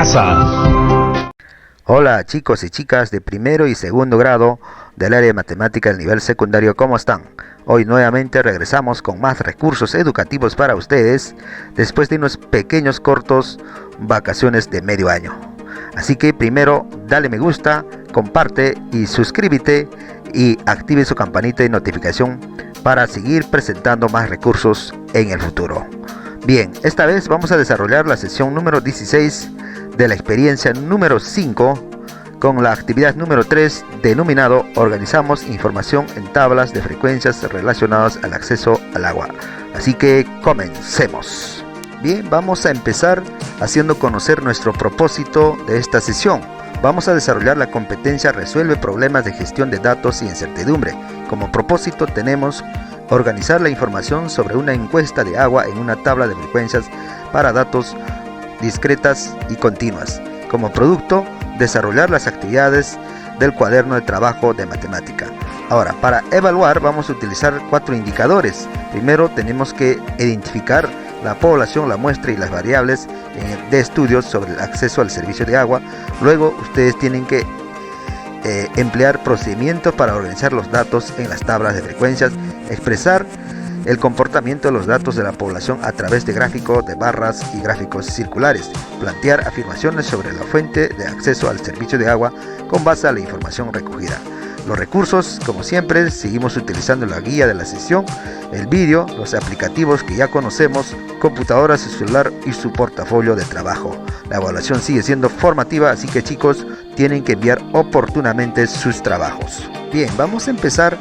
casa. Hola chicos y chicas de primero y segundo grado del área de matemática del nivel secundario, ¿cómo están? Hoy nuevamente regresamos con más recursos educativos para ustedes después de unos pequeños cortos vacaciones de medio año. Así que primero dale me gusta, comparte y suscríbete y active su campanita de notificación para seguir presentando más recursos en el futuro. Bien, esta vez vamos a desarrollar la sesión número 16 de la experiencia número 5 con la actividad número 3 denominado Organizamos información en tablas de frecuencias relacionadas al acceso al agua. Así que comencemos. Bien, vamos a empezar haciendo conocer nuestro propósito de esta sesión. Vamos a desarrollar la competencia Resuelve problemas de gestión de datos y incertidumbre. Como propósito tenemos organizar la información sobre una encuesta de agua en una tabla de frecuencias para datos discretas y continuas. Como producto, desarrollar las actividades del cuaderno de trabajo de matemática. Ahora, para evaluar vamos a utilizar 4 indicadores. Primero tenemos que identificar la población, la muestra y las variables de estudios sobre el acceso al servicio de agua. Luego ustedes tienen que emplear procedimientos para organizar los datos en las tablas de frecuencias, expresar el comportamiento de los datos de la población a través de gráficos de barras y gráficos circulares, plantear afirmaciones sobre la fuente de acceso al servicio de agua con base a la información recogida. Los recursos, como siempre, seguimos utilizando la guía de la sesión, el vídeo, los aplicativos que ya conocemos, computadoras, su celular y su portafolio de trabajo. La evaluación sigue siendo formativa, así que chicos, tienen que enviar oportunamente sus trabajos. Bien, vamos a empezar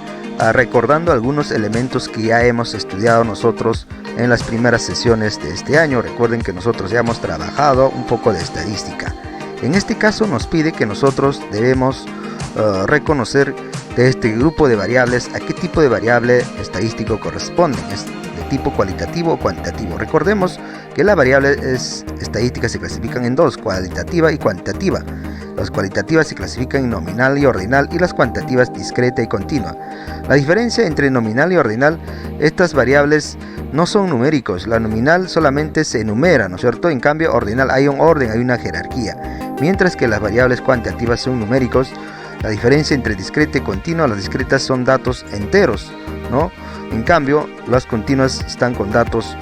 recordando algunos elementos que ya hemos estudiado nosotros en las primeras sesiones de este año. Recuerden que nosotros ya hemos trabajado un poco de estadística. En este caso nos pide que nosotros debemos reconocer de este grupo de variables a qué tipo de variable estadístico corresponden. ¿Es de tipo cualitativo o cuantitativo? Recordemos que las variables estadísticas se clasifican en dos, cualitativa y cuantitativa. Las cualitativas se clasifican en nominal y ordinal y las cuantitativas discreta y continua. La diferencia entre nominal y ordinal, estas variables no son numéricos. La nominal solamente se enumera, ¿no es cierto? En cambio, ordinal hay un orden, hay una jerarquía. Mientras que las variables cuantitativas son numéricos, la diferencia entre discreta y continua, las discretas son datos enteros, ¿no? En cambio, las continuas están con datos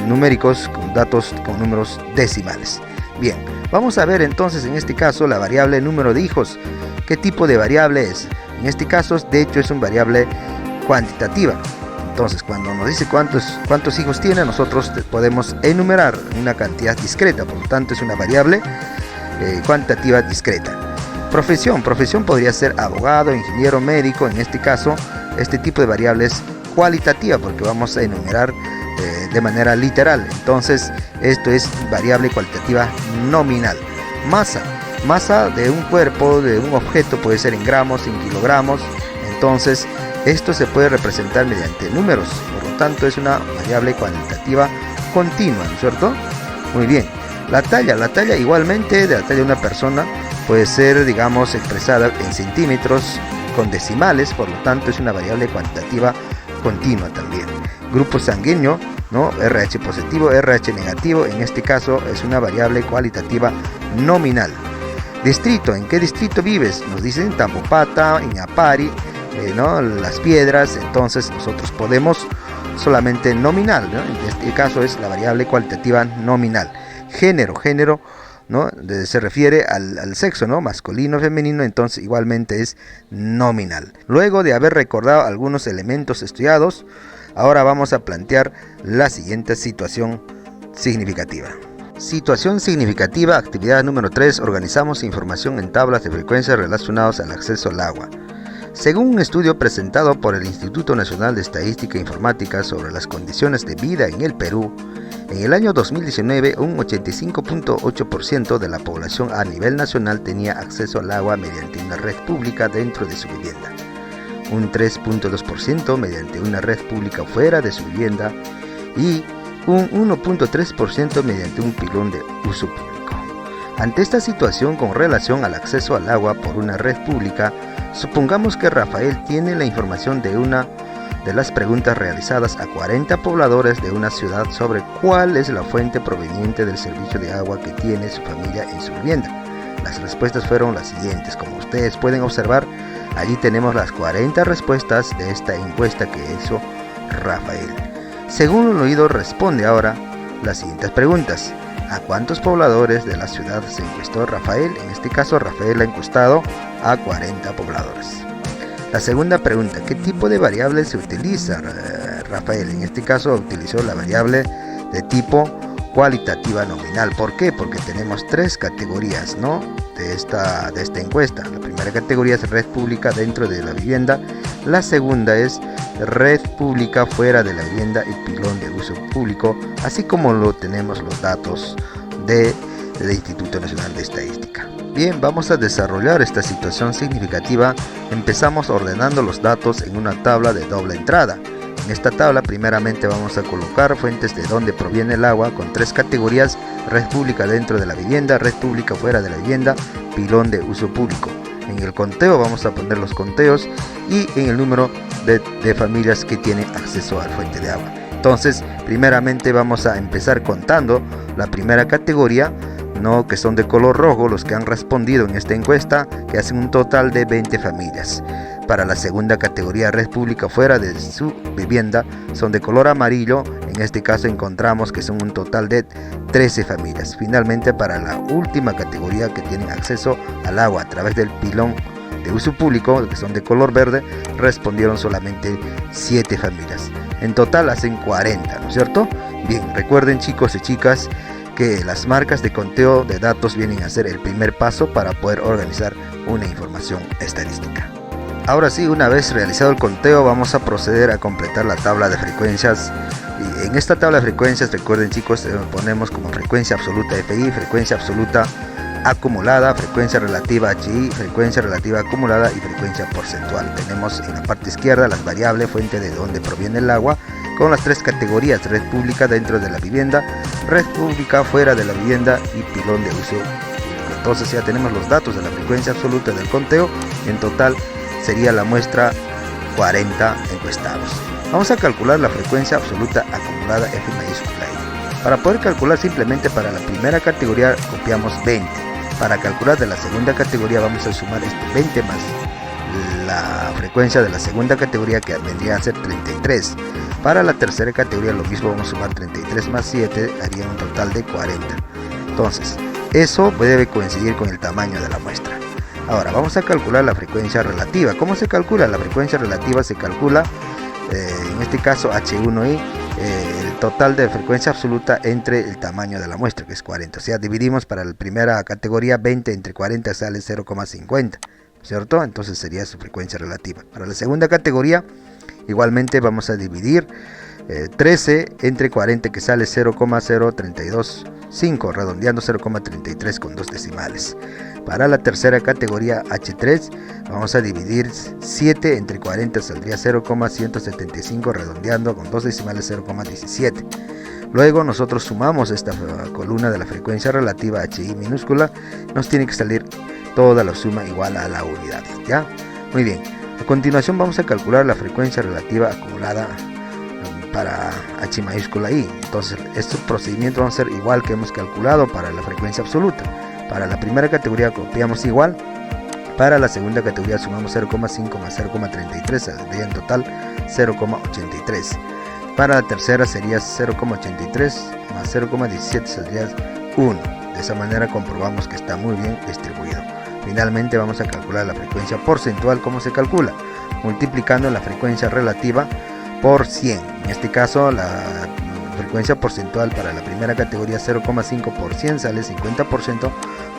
numéricos, con datos con números decimales. Bien, vamos a ver entonces en este caso la variable número de hijos. ¿Qué tipo de variable es? En este caso, de hecho, es una variable cuantitativa. Entonces, cuando nos dice cuántos hijos tiene, nosotros podemos enumerar una cantidad discreta. Por lo tanto, es una variable cuantitativa discreta. Profesión podría ser abogado, ingeniero, médico. En este caso, este tipo de variable es cualitativa porque vamos a enumerar de manera literal. Entonces, esto es variable cualitativa nominal. Masa de un cuerpo, de un objeto, puede ser en gramos, en kilogramos. Entonces, esto se puede representar mediante números. Por lo tanto, es una variable cuantitativa continua, ¿no es cierto? Muy bien. La talla igualmente de la talla de una persona puede ser, digamos, expresada en centímetros con decimales, por lo tanto es una variable cuantitativa continua también. Grupo sanguíneo, ¿no? RH positivo, RH negativo, en este caso es una variable cualitativa nominal. Distrito, ¿en qué distrito vives? Nos dicen Tambopata, Iñapari, ¿no? Las Piedras, entonces nosotros podemos solamente nominal, ¿no? En este caso es la variable cualitativa nominal. Género, ¿no? Se refiere al sexo, ¿no? Masculino, femenino, entonces igualmente es nominal. Luego de haber recordado algunos elementos estudiados, ahora vamos a plantear la siguiente situación significativa. Situación significativa, actividad número 3, organizamos información en tablas de frecuencias relacionadas al acceso al agua. Según un estudio presentado por el Instituto Nacional de Estadística e Informática sobre las condiciones de vida en el Perú, en el año 2019, un 85.8% de la población a nivel nacional tenía acceso al agua mediante una red pública dentro de su vivienda, un 3.2% mediante una red pública fuera de su vivienda y un 1.3% mediante un pilón de uso público. Ante esta situación con relación al acceso al agua por una red pública, supongamos que Rafael tiene la información de una de las preguntas realizadas a 40 pobladores de una ciudad sobre cuál es la fuente proveniente del servicio de agua que tiene su familia en su vivienda. Las respuestas fueron las siguientes. Como ustedes pueden observar, allí tenemos las 40 respuestas de esta encuesta que hizo Rafael. Según lo oído, responde ahora las siguientes preguntas. ¿A cuántos pobladores de la ciudad se encuestó Rafael? En este caso, Rafael ha encuestado a 40 pobladores. La segunda pregunta, ¿qué tipo de variable se utiliza Rafael? En este caso utilizó la variable de tipo cualitativa nominal. ¿Por qué? Porque tenemos tres categorías, ¿no? de esta encuesta. La primera categoría es red pública dentro de la vivienda. La segunda es red pública fuera de la vivienda y pilón de uso público, así como lo tenemos los datos del Instituto Nacional de Estadística. Bien, vamos a desarrollar esta situación significativa. Empezamos ordenando los datos en una tabla de doble entrada. En esta tabla primeramente vamos a colocar fuentes de donde proviene el agua con tres categorías: red pública dentro de la vivienda, red pública fuera de la vivienda, pilón de uso público. En el conteo vamos a poner los conteos y en el número de familias que tienen acceso a la fuente de agua. Entonces, primeramente vamos a empezar contando la primera categoría, ¿no? Que son de color rojo los que han respondido en esta encuesta, que hacen un total de 20 familias. Para la segunda categoría, red pública fuera de su vivienda, son de color amarillo. En este caso encontramos que son un total de 13 familias. Finalmente, para la última categoría, que tienen acceso al agua a través del pilón de uso público, que son de color verde, respondieron solamente 7 familias. En total hacen 40, ¿no es cierto? Bien, recuerden, chicos y chicas, que las marcas de conteo de datos vienen a ser el primer paso para poder organizar una información estadística. Ahora sí, una vez realizado el conteo, vamos a proceder a completar la tabla de frecuencias. Y en esta tabla de frecuencias, recuerden, chicos, ponemos como frecuencia absoluta FI, frecuencia absoluta acumulada, frecuencia relativa HI, frecuencia relativa acumulada y frecuencia porcentual. Tenemos en la parte izquierda las variables, fuente de donde proviene el agua, con las tres categorías: red pública dentro de la vivienda, red pública fuera de la vivienda y pilón de uso público. Entonces ya tenemos los datos de la frecuencia absoluta del conteo. En total sería la muestra 40 encuestados. Vamos a calcular la frecuencia absoluta acumulada F mayúscula I. Para poder calcular, simplemente para la primera categoría copiamos 20. Para calcular de la segunda categoría vamos a sumar este 20 más la frecuencia de la segunda categoría, que vendría a ser 33. Para la tercera categoría lo mismo, vamos a sumar 33 más 7, haría un total de 40. Entonces, eso debe coincidir con el tamaño de la muestra. Ahora vamos a calcular la frecuencia relativa. ¿Cómo se calcula? La frecuencia relativa se calcula, en este caso H1i, el total de frecuencia absoluta entre el tamaño de la muestra, que es 40. O sea, dividimos para la primera categoría 20 entre 40, sale 0,50, ¿cierto? Entonces sería su frecuencia relativa. Para la segunda categoría, igualmente vamos a dividir 13 entre 40, que sale 0,0325, redondeando 0,33 con 2 decimales. Para la tercera categoría H3 vamos a dividir 7 entre 40, saldría 0,175, redondeando con 2 decimales 0,17. Luego nosotros sumamos esta columna de la frecuencia relativa HI minúscula, nos tiene que salir toda la suma igual a la unidad, ¿ya? Muy bien, a continuación vamos a calcular la frecuencia relativa acumulada para H mayúscula I. Entonces este procedimiento va a ser igual que hemos calculado para la frecuencia absoluta. Para la primera categoría copiamos igual, para la segunda categoría sumamos 0,5 más 0,33, saldría en total 0,83. Para la tercera sería 0,83 más 0,17, saldría 1. De esa manera comprobamos que está muy bien distribuido. Finalmente vamos a calcular la frecuencia porcentual. ¿Cómo se calcula? Multiplicando la frecuencia relativa por 100. En este caso la frecuencia porcentual para la primera categoría 0,5 por 100 sale 50%,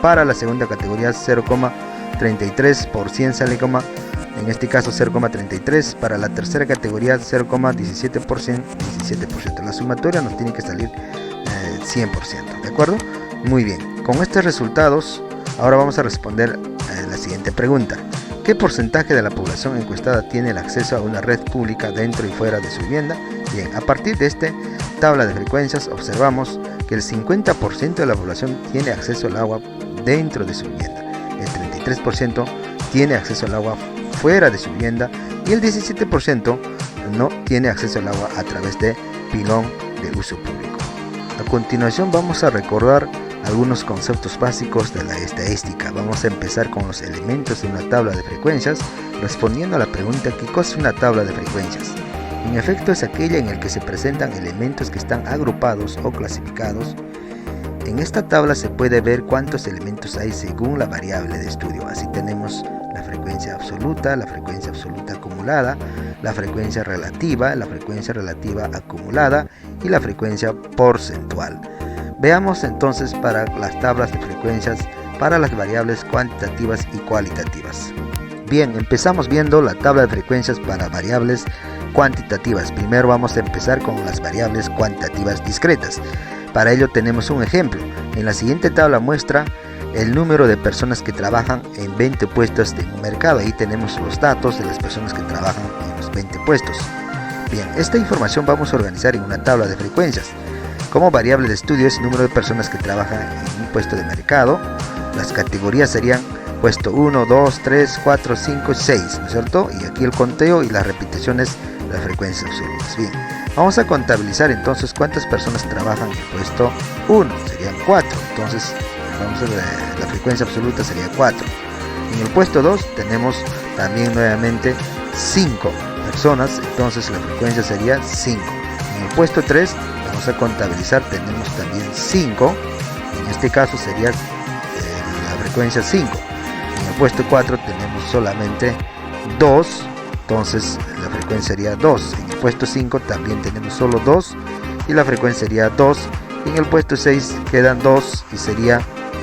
para la segunda categoría 0,33 por 100 sale, en este caso 0,33, para la tercera categoría 0,17 por 100, 17%. La sumatoria nos tiene que salir 100%, ¿de acuerdo? Muy bien, con estos resultados ahora vamos a responder la siguiente pregunta: ¿qué porcentaje de la población encuestada tiene el acceso a una red pública dentro y fuera de su vivienda? Bien, a partir de esta tabla de frecuencias observamos que el 50% de la población tiene acceso al agua dentro de su vivienda, el 33% tiene acceso al agua fuera de su vivienda y el 17% no tiene acceso al agua a través de pilón de uso público. A continuación vamos a recordar algunos conceptos básicos de la estadística. Vamos a empezar con los elementos de una tabla de frecuencias, respondiendo a la pregunta ¿qué cosa es una tabla de frecuencias? En efecto, es aquella en la que se presentan elementos que están agrupados o clasificados. En esta tabla se puede ver cuántos elementos hay según la variable de estudio. Así tenemos la frecuencia absoluta acumulada, la frecuencia relativa acumulada y la frecuencia porcentual. Veamos entonces para las tablas de frecuencias para las variables cuantitativas y cualitativas. Bien, empezamos viendo la tabla de frecuencias para variables cuantitativas. Primero vamos a empezar con las variables cuantitativas discretas. Para ello tenemos un ejemplo. En la siguiente tabla muestra el número de personas que trabajan en 20 puestos de un mercado. Ahí tenemos los datos de las personas que trabajan en los 20 puestos. Bien, esta información vamos a organizar en una tabla de frecuencias. Como variable de estudio es el número de personas que trabajan en un puesto de mercado. Las categorías serían puesto 1, 2, 3, 4, 5, 6, ¿no es cierto? Y aquí el conteo y las repeticiones de las frecuencias absolutas. Bien, vamos a contabilizar entonces cuántas personas trabajan en el puesto 1, serían 4. Entonces, vamos a ver, la frecuencia absoluta sería 4. En el puesto 2 tenemos también nuevamente 5 personas, entonces la frecuencia sería 5. En el puesto 3 vamos a contabilizar, tenemos también 5, en este caso sería la frecuencia 5. En el puesto 4 tenemos solamente 2, entonces la frecuencia sería 2. En el puesto 5 también tenemos solo 2 y la frecuencia sería 2. En el puesto 6 quedan 2 y sería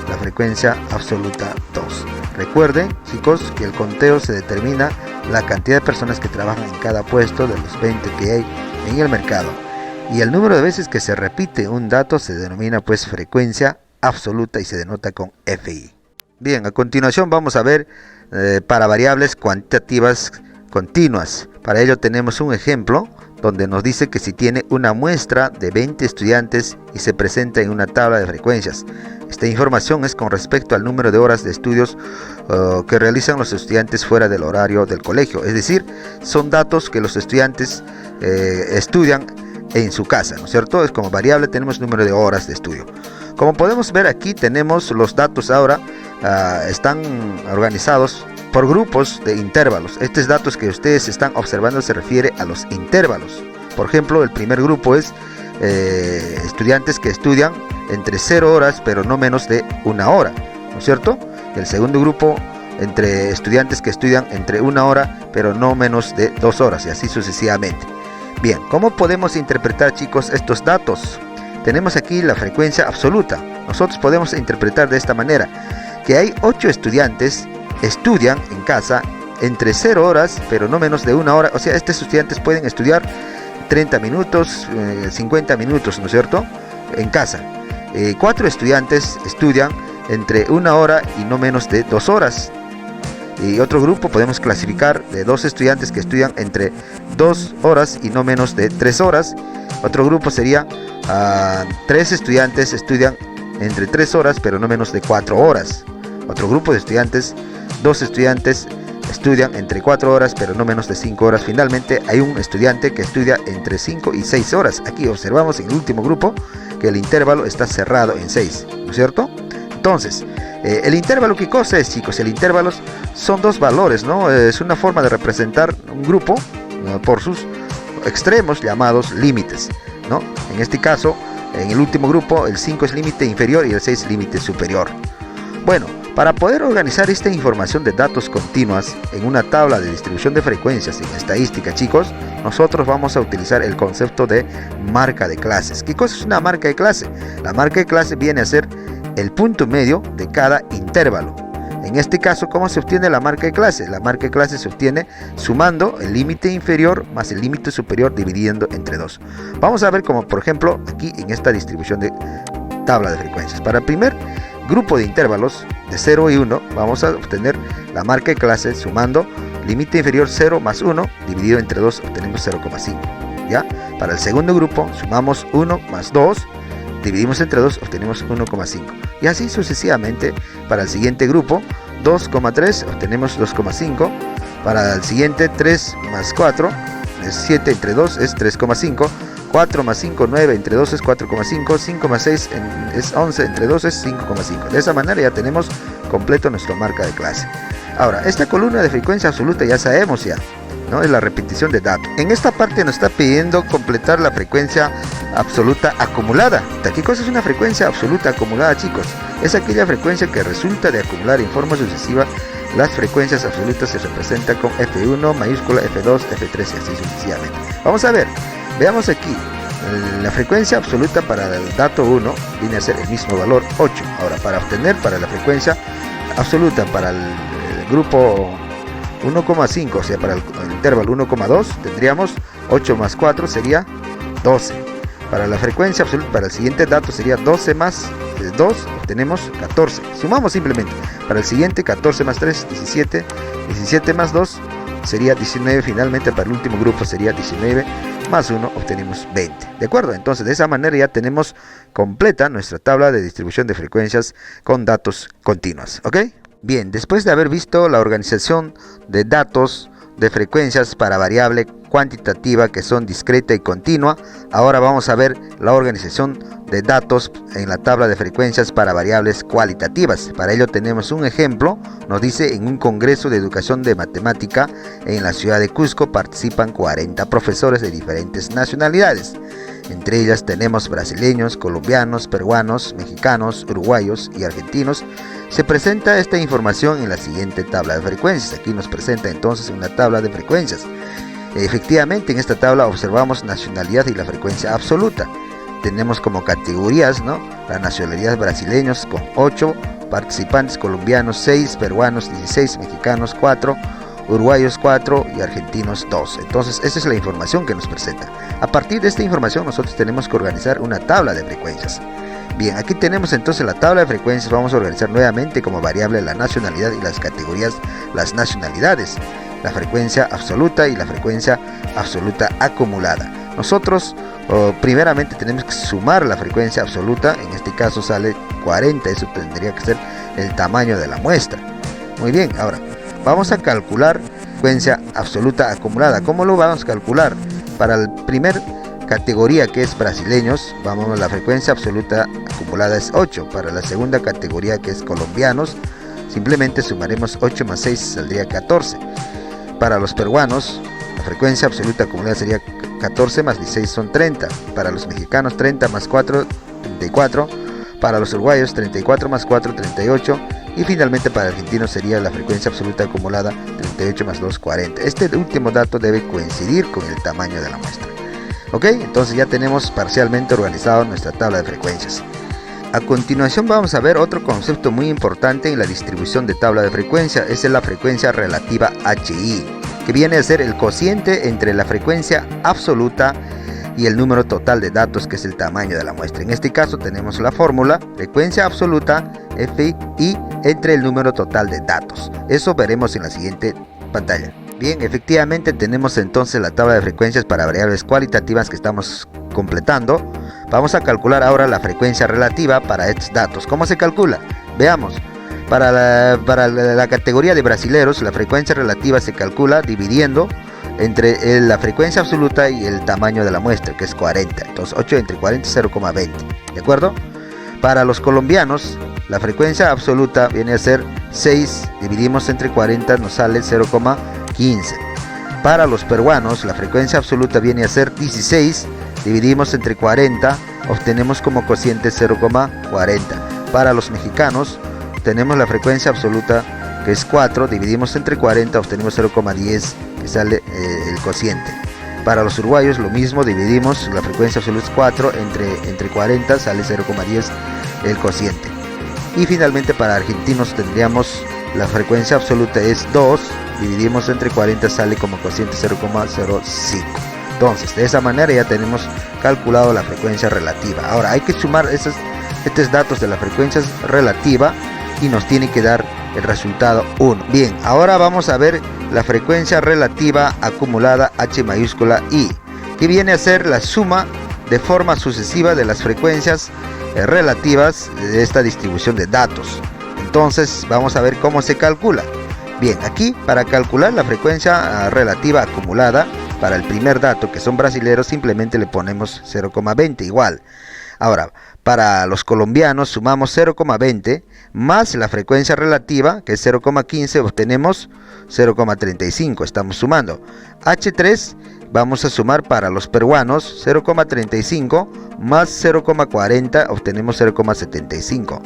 la frecuencia absoluta 2. Recuerden, chicos, que el conteo se determina la cantidad de personas que trabajan en cada puesto de los 20 que hay en el mercado. Y el número de veces que se repite un dato se denomina pues frecuencia absoluta y se denota con FI. Bien, a continuación vamos a ver para variables cuantitativas continuas. Para ello tenemos un ejemplo donde nos dice que si tiene una muestra de 20 estudiantes y se presenta en una tabla de frecuencias. Esta información es con respecto al número de horas de estudios que realizan los estudiantes fuera del horario del colegio. Es decir, son datos que los estudiantes estudian en su casa, ¿no es cierto? Es como variable, tenemos número de horas de estudio. Como podemos ver aquí, tenemos los datos ahora, están organizados por grupos de intervalos. Estos datos que ustedes están observando se refiere a los intervalos. Por ejemplo, el primer grupo es estudiantes que estudian entre 0 horas, pero no menos de 1 hora, ¿no es cierto? El segundo grupo, entre estudiantes que estudian entre 1 hora, pero no menos de 2 horas, y así sucesivamente. Bien, ¿cómo podemos interpretar, chicos, estos datos? Tenemos aquí la frecuencia absoluta. Nosotros podemos interpretar de esta manera, que hay 8 estudiantes estudian en casa entre 0 horas, pero no menos de 1 hora. O sea, estos estudiantes pueden estudiar 30 minutos, 50 minutos, ¿no es cierto?, en casa. 4 estudiantes estudian entre 1 hora y no menos de 2 horas. Y otro grupo podemos clasificar de 2 estudiantes que estudian entre 2 horas y no menos de 3 horas. Otro grupo sería 3 estudiantes estudian entre 3 horas, pero no menos de 4 horas. Otro grupo de estudiantes, 2 estudiantes estudian entre 4 horas, pero no menos de 5 horas. Finalmente, hay un estudiante que estudia entre 5 y 6 horas. Aquí observamos en el último grupo que el intervalo está cerrado en 6, ¿no es cierto? Entonces, el intervalo, ¿qué cosa es, chicos? El intervalo son 2 valores, ¿no? Es una forma de representar un grupo por sus extremos llamados límites, ¿no? En este caso, en el último grupo, el 5 es límite inferior y el 6 límite superior. Bueno, para poder organizar esta información de datos continuas en una tabla de distribución de frecuencias en estadística, chicos, nosotros vamos a utilizar el concepto de marca de clases. ¿Qué cosa es una marca de clase? La marca de clase viene a ser el punto medio de cada intervalo. En este caso, ¿cómo se obtiene la marca de clase? La marca de clase se obtiene sumando el límite inferior más el límite superior dividiendo entre 2. Vamos a ver como, por ejemplo, aquí en esta distribución de tabla de frecuencias. Para el primer grupo de intervalos de 0 y 1, vamos a obtener la marca de clase sumando límite inferior 0 más 1 dividido entre 2, obtenemos 0,5. ¿Ya? Para el segundo grupo, sumamos 1 más 2, dividimos entre 2, obtenemos 1,5. Y así sucesivamente. Para el siguiente grupo, 2,3, obtenemos 2,5. Para el siguiente, 3 más 4, es 7 entre 2 es 3,5, 4 más 5, 9 entre 2 es 4,5, 5 más 6 es 11 entre 2 es 5,5. De esa manera ya tenemos completo nuestra marca de clase. Ahora, esta columna de frecuencia absoluta ya sabemos ya, ¿no? Es la repetición de datos. En esta parte nos está pidiendo completar la frecuencia absoluta acumulada. ¿Qué cosa es una frecuencia absoluta acumulada, chicos? Es aquella frecuencia que resulta de acumular en forma sucesiva las frecuencias absolutas. Se representa con F1 mayúscula, F2, F3 y así sucesivamente. Vamos a ver, veamos aquí. La frecuencia absoluta para el dato 1 viene a ser el mismo valor, 8. Ahora, para obtener para la frecuencia absoluta para el grupo 1,5, o sea, para el intervalo 1,2 tendríamos 8 más 4 sería 12. Para la frecuencia absoluta, para el siguiente dato sería 12 más 2, tenemos 14. Sumamos simplemente. Para el siguiente 14 más 3, 17. 17 más 2 sería 19. Finalmente para el último grupo sería 19 más 1, obtenemos 20. ¿De acuerdo? Entonces de esa manera ya tenemos completa nuestra tabla de distribución de frecuencias con datos continuos. ¿Ok? Bien, después de haber visto la organización de datos de frecuencias para variable cuantitativa que son discreta y continua, ahora vamos a ver la organización de datos en la tabla de frecuencias para variables cualitativas. Para ello tenemos un ejemplo. Nos dice: en un congreso de educación de matemática en la ciudad de Cusco participan 40 profesores de diferentes nacionalidades. Entre ellas tenemos brasileños, colombianos, peruanos, mexicanos, uruguayos y argentinos. Se presenta esta información en la siguiente tabla de frecuencias. Aquí nos presenta entonces una tabla de frecuencias. Efectivamente, en esta tabla observamos nacionalidad y la frecuencia absoluta. Tenemos como categorías, ¿no?, la nacionalidad brasileños con 8 participantes, colombianos 6, peruanos 16, mexicanos 4, uruguayos 4 y argentinos 2. Entonces esa es la información que nos presenta. A partir de esta información nosotros tenemos que organizar una tabla de frecuencias. Bien, aquí tenemos entonces la tabla de frecuencias. Vamos a organizar nuevamente como variable la nacionalidad y las categorías las nacionalidades, la frecuencia absoluta y la frecuencia absoluta acumulada. Nosotros primeramente tenemos que sumar la frecuencia absoluta. En este caso sale 40, eso tendría que ser el tamaño de la muestra. Muy bien, ahora vamos a calcular frecuencia absoluta acumulada. ¿Cómo lo vamos a calcular? Para el primer categoría, que es brasileños, vamos, la frecuencia absoluta acumulada es 8. Para la segunda categoría, que es colombianos, simplemente sumaremos 8 más 6, saldría 14. Para los peruanos, la frecuencia absoluta acumulada sería 14 más 16 son 30. Para los mexicanos, 30 más 4, 34. Para los uruguayos, 34 más 4, 38. Y finalmente para argentinos sería la frecuencia absoluta acumulada 38 más 2, 40. Este último dato debe coincidir con el tamaño de la muestra. Ok, entonces ya tenemos parcialmente organizado nuestra tabla de frecuencias. A continuación vamos a ver otro concepto muy importante en la distribución de tabla de frecuencia. Es la frecuencia relativa HI, que viene a ser el cociente entre la frecuencia absoluta y el número total de datos, que es el tamaño de la muestra. En este caso tenemos la fórmula frecuencia absoluta FI entre el número total de datos. Eso veremos en la siguiente pantalla. Bien, efectivamente tenemos entonces la tabla de frecuencias para variables cualitativas que estamos completando. Vamos a calcular ahora la frecuencia relativa para estos datos. ¿Cómo se calcula? Veamos. Para la categoría de brasileros, la frecuencia relativa se calcula dividiendo entre la frecuencia absoluta y el tamaño de la muestra, que es 40. Entonces 8 entre 40 es 0,20. ¿De acuerdo? Para los colombianos, la frecuencia absoluta viene a ser 6, dividimos entre 40, nos sale 0,15. Para los peruanos, la frecuencia absoluta viene a ser 16, dividimos entre 40, obtenemos como cociente 0,40. Para los mexicanos, tenemos la frecuencia absoluta que es 4, dividimos entre 40, obtenemos 0,10, que sale el cociente. Para los uruguayos lo mismo, dividimos, la frecuencia absoluta es 4, entre 40 sale 0,10 el cociente. Y finalmente para argentinos tendríamos la frecuencia absoluta es 2, dividimos entre 40, sale como cociente 0,05. Entonces de esa manera ya tenemos calculado la frecuencia relativa. Ahora hay que sumar estos datos de la frecuencia relativa y nos tiene que dar el resultado 1. Bien, ahora vamos a ver la frecuencia relativa acumulada H mayúscula I, que viene a ser la suma de forma sucesiva de las frecuencias relativas de esta distribución de datos. Entonces vamos a ver cómo se calcula. Bien, aquí para calcular la frecuencia relativa acumulada para el primer dato, que son brasileros, simplemente le ponemos 0,20 igual. Ahora, para los colombianos sumamos 0,20 más la frecuencia relativa, que es 0,15, obtenemos 0,35, estamos sumando. H3 vamos a sumar para los peruanos 0,35 más 0,40, obtenemos 0,75.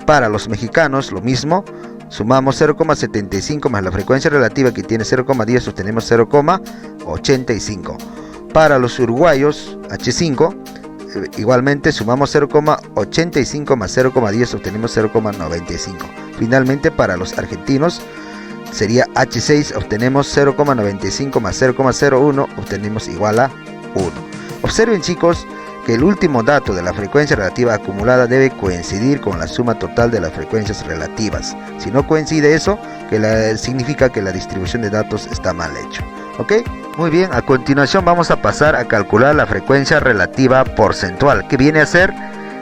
Para los mexicanos lo mismo, sumamos 0,75 más la frecuencia relativa, que tiene 0,10, obtenemos 0,85. Para los uruguayos, H5, igualmente sumamos 0,85 más 0,10, obtenemos 0,95. Finalmente, para los argentinos sería H6, obtenemos 0,95 más 0,01, obtenemos igual a 1. Observen, chicos, que el último dato de la frecuencia relativa acumulada debe coincidir con la suma total de las frecuencias relativas. Si no coincide eso, significa que la distribución de datos está mal hecho. ¿Ok? Muy bien, a continuación vamos a pasar a calcular la frecuencia relativa porcentual, que viene a ser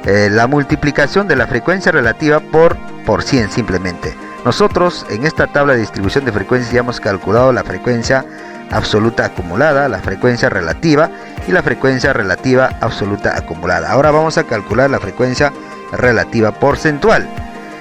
la multiplicación de la frecuencia relativa por 100 simplemente. Nosotros en esta tabla de distribución de frecuencias ya hemos calculado la frecuencia absoluta acumulada, la frecuencia relativa y la frecuencia relativa absoluta acumulada. Ahora vamos a calcular la frecuencia relativa porcentual.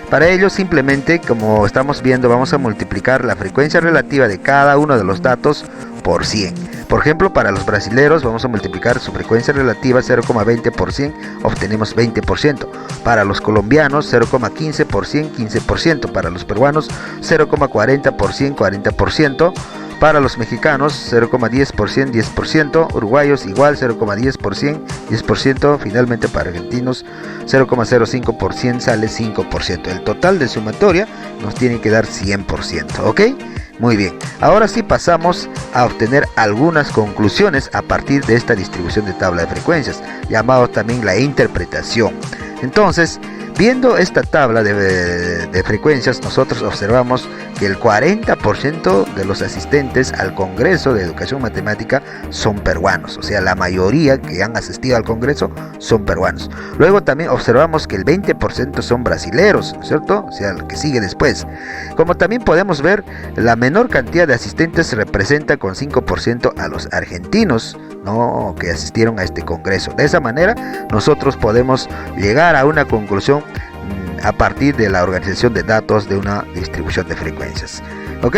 Para ello, simplemente, como estamos viendo, vamos a multiplicar la frecuencia relativa de cada uno de los datos por 100. Por ejemplo, para los brasileros vamos a multiplicar su frecuencia relativa 0,20 por 100, obtenemos 20%. Para los colombianos 0,15 por 100, 15%. Para los peruanos 0,40 por 100, 40%. Para los mexicanos 0,10 por 100, 10%, uruguayos igual 0,10 por 100, 10%, finalmente para argentinos 0,05 por 100 sale 5%. El total de sumatoria nos tiene que dar 100%, ¿ok? Muy bien, ahora sí pasamos a obtener algunas conclusiones a partir de esta distribución de tabla de frecuencias, llamado también la interpretación. Entonces, viendo esta tabla de frecuencias, nosotros observamos que el 40% de los asistentes al Congreso de Educación Matemática son peruanos, o sea, la mayoría que han asistido al Congreso son peruanos. Luego también observamos que el 20% son brasileros, ¿no es cierto? O sea, el que sigue después. Como también podemos ver, la menor cantidad de asistentes representa con 5% a los argentinos, ¿no?, que asistieron a este Congreso. De esa manera, nosotros podemos llegar a una conclusión a partir de la organización de datos de una distribución de frecuencias. ¿Ok?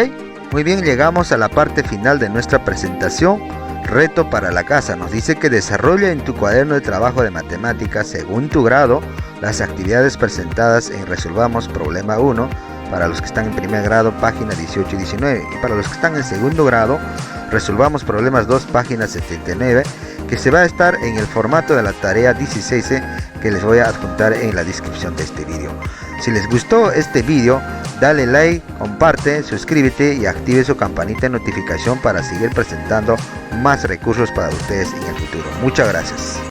Muy bien, llegamos a la parte final de nuestra presentación. Reto para la casa. Nos dice que desarrolla en tu cuaderno de trabajo de matemáticas, según tu grado, las actividades presentadas en Resolvamos Problema 1, para los que están en primer grado, página 18 y 19. Y para los que están en segundo grado, Resolvamos Problemas 2, página 79, que se va a estar en el formato de la tarea 16, que les voy a adjuntar en la descripción de este vídeo. Si les gustó este vídeo, dale like, comparte, suscríbete y active su campanita de notificación para seguir presentando más recursos para ustedes en el futuro. Muchas gracias.